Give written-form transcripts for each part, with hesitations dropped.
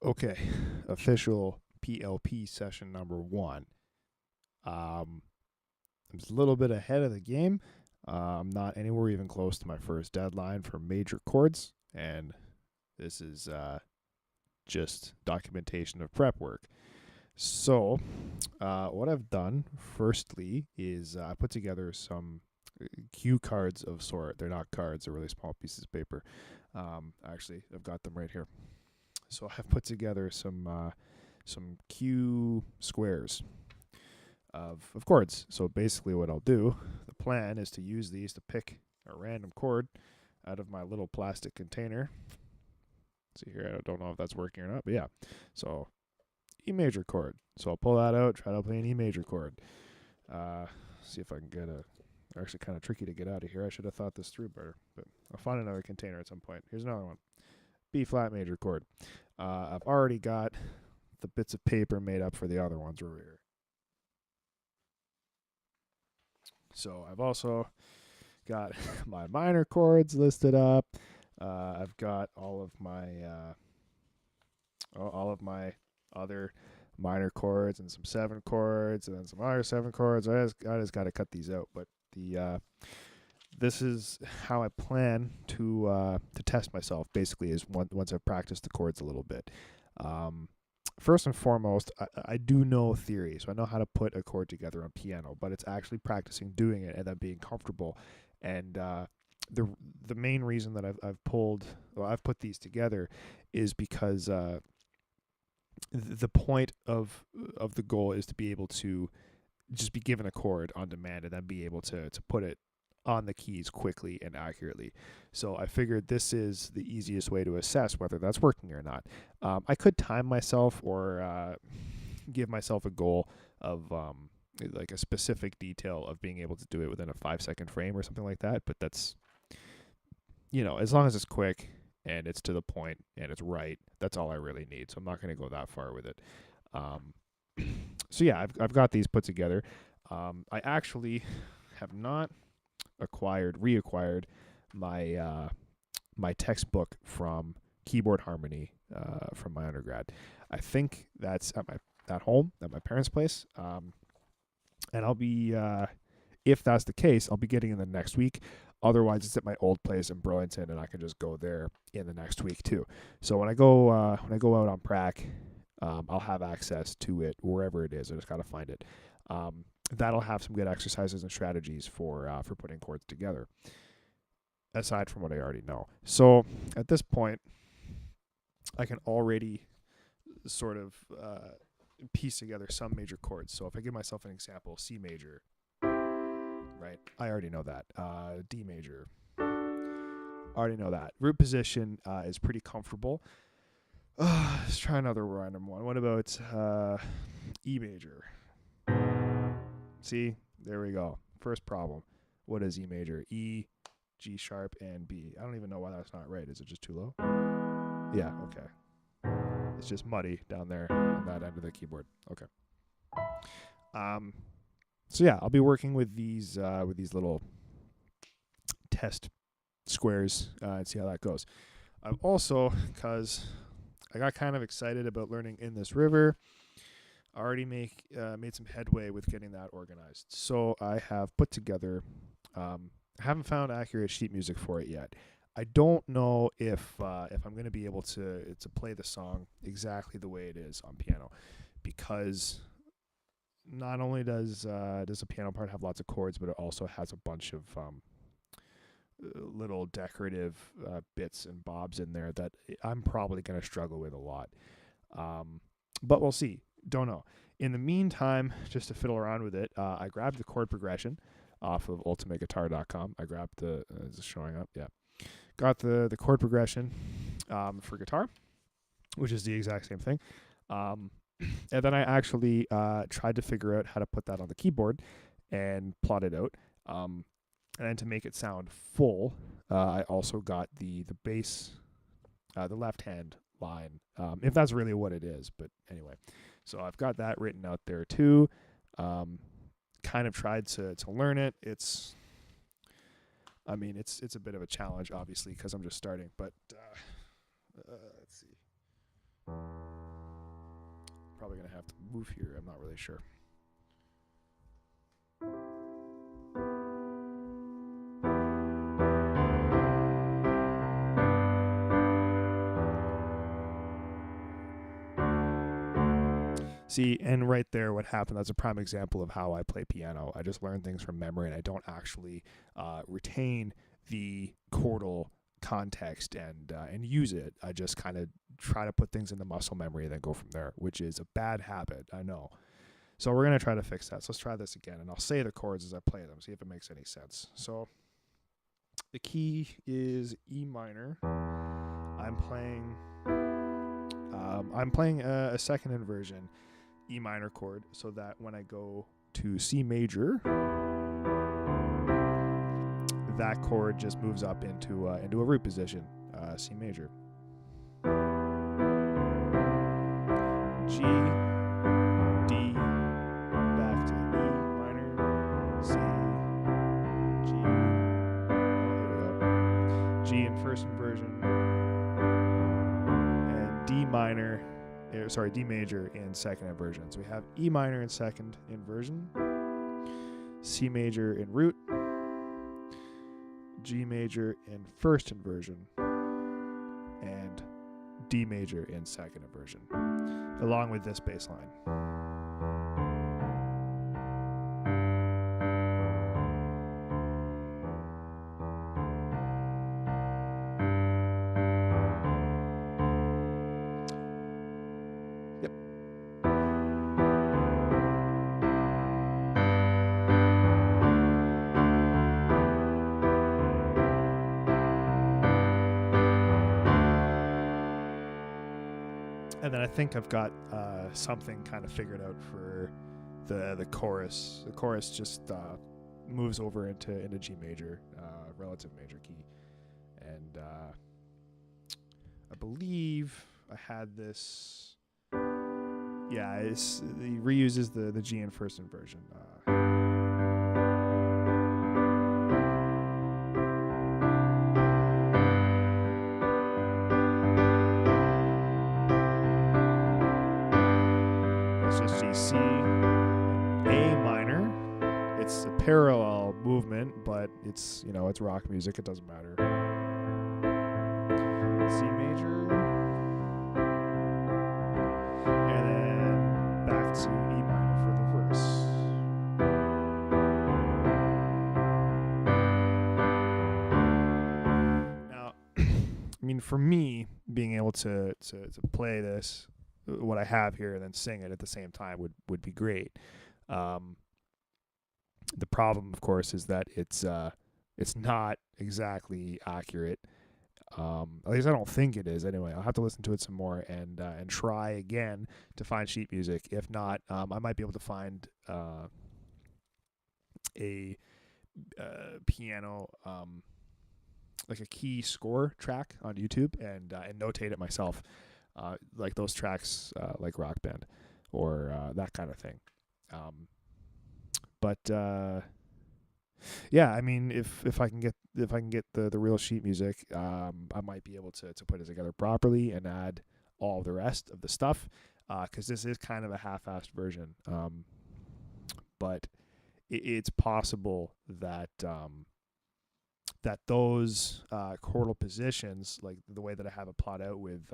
Okay, official PLP session number one. I'm just a little bit ahead of the game. I'm not anywhere even close to my first deadline for major chords, and this is just documentation of prep work. So, what I've done firstly is I put together some cue cards of sort. They're not cards; they're really small pieces of paper. Actually, I've got them right here. So I've put together some cue squares of chords. So basically, what I'll do, the plan is to use these to pick a random chord out of my little plastic container. See here, I don't know if that's working or not, but yeah. So E major chord. So I'll pull that out, try to play an E major chord. See if I can get a. Actually, kind of tricky to get out of here. I should have thought this through better, but I'll find another container at some point. Here's another one. B flat major chord. I've already got the bits of paper made up for the other ones over here. So I've also got my minor chords listed up. I've got all of my other minor chords and some seven chords and then some other seven chords. I just got to cut these out, but the this is how I plan to test myself. Basically, is once I've practiced the chords a little bit. First and foremost, I do know theory, so I know how to put a chord together on piano, but it's actually practicing doing it and then being comfortable. And the main reason that I've put these together is because the point of the goal is to be able to just be given a chord on demand and then be able to put it on the keys quickly and accurately. So I figured this is the easiest way to assess whether that's working or not. I could time myself or give myself a goal of like a specific detail of being able to do it within a 5 second frame or something like that. But that's, as long as it's quick and it's to the point and it's right, that's all I really need. So I'm not going to go that far with it. Um, so yeah, I've got these put together. I actually have not reacquired my textbook from Keyboard Harmony from my undergrad. I think that's at home at my parents' place, and I'll be if that's the case, I'll be getting it the next week. Otherwise, it's at my old place in Burlington, and I can just go there in the next week too. So when I go out on prac, I'll have access to it wherever it is. I just gotta find it. That'll have some good exercises and strategies for putting chords together, aside from what I already know. So at this point, I can already sort of piece together some major chords. So if I give myself an example, C major, right? I already know that. D major, I already know that. Root position is pretty comfortable. Let's try another random one. What about E major? See, there we go. First problem. What is E major? E, G sharp, and B. I don't even know why that's not right. Is it just too low? Yeah, okay. It's just muddy down there on that end of the keyboard. Okay. So yeah, I'll be working with these little test squares and see how that goes. I've also, because I got kind of excited about learning In This River, I already made some headway with getting that organized. So I have put together. I haven't found accurate sheet music for it yet. I don't know if I'm going to be able to play the song exactly the way it is on piano, because not only does the piano part have lots of chords, but it also has a bunch of little decorative bits and bobs in there that I'm probably going to struggle with a lot. But we'll see. Don't know. In the meantime, just to fiddle around with it, I grabbed the chord progression off of ultimateguitar.com. I grabbed is it showing up? Yeah. Got the chord progression for guitar, which is the exact same thing. And then I actually tried to figure out how to put that on the keyboard and plot it out. And then to make it sound full, I also got the bass, the left hand line, if that's really what it is. But anyway, so I've got that written out there too. Kind of tried to learn it. It's a bit of a challenge, obviously, because I'm just starting. But let's see. Probably going to have to move here. I'm not really sure. See, and right there, what happened, that's a prime example of how I play piano. I just learn things from memory, and I don't actually retain the chordal context and use it. I just kind of try to put things into muscle memory and then go from there, which is a bad habit, I know. So we're going to try to fix that. So let's try this again, and I'll say the chords as I play them, see if it makes any sense. So the key is E minor. I'm playing a second inversion E minor chord, so that when I go to C major, that chord just moves up into a root position, C major. G, D, back to E minor, C, G, oh, here we go. G in first inversion, and D major in second inversion. So we have E minor in second inversion, C major in root, G major in first inversion, and D major in second inversion, along with this bass line. And then I think I've got something kind of figured out for the chorus. The chorus just moves over into G major, relative major key, and I believe I had this. Yeah, it reuses the G in first inversion. C, A minor. It's a parallel movement, but it's rock music. It doesn't matter. C major, and then back to E minor for the verse. Now, I mean, for me, being able to play this, what I have here, and then sing it at the same time would be great. The problem, of course, is that it's not exactly accurate. At least I don't think it is. Anyway, I'll have to listen to it some more and try again to find sheet music. If not, I might be able to find a piano, like a key score track on YouTube, and notate it myself. Like those tracks, like Rock Band, or that kind of thing. But yeah, I mean, if I can get the real sheet music, I might be able to put it together properly and add all the rest of the stuff, because this is kind of a half-assed version. But it's possible that that those chordal positions, like the way that I have it plot out with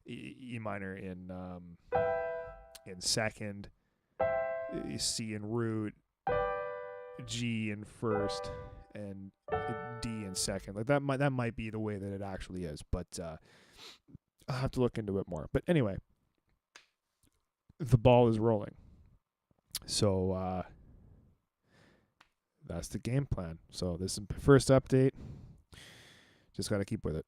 E minor in second, C in root, G in first, and D in second. Like that might be the way that it actually is, but I'll have to look into it more. But anyway, the ball is rolling. So that's the game plan. So this is the first update. Just got to keep with it.